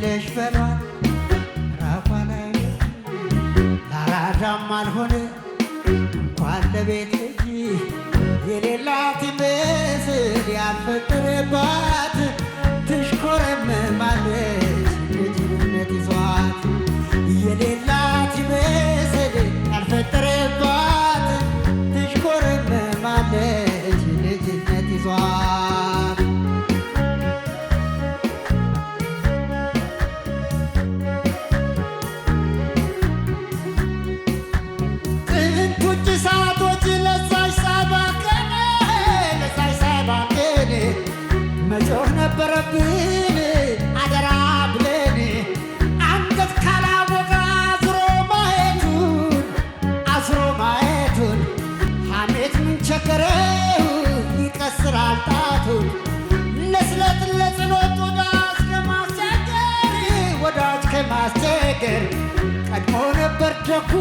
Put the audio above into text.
የለሽ በሏት ራፏ ላይ ላራዳም አልሆነ እንኳን ለቤት ልጅ የሌላት ይመስል ያልፈጠረባት ትሽኮረመማለች ልጅነት ይዟት የሌላት ይመስል ያልፈጠረባት ትሽኮረመማለች ልጅነት ይዟት ጥንቶች ሰዓቶች ለዛሽ ሳባቀን መጮህ ነበረብን አደራ ብለን አንገት ካላወቀ አዝሮ ማየቱን ሐሜት ምን ቸገረው ይቀስራል ጣቱን ለስለት ለጽሎት ወዳጅ ከማስቸገር ቀድሞ ነበር ደጉ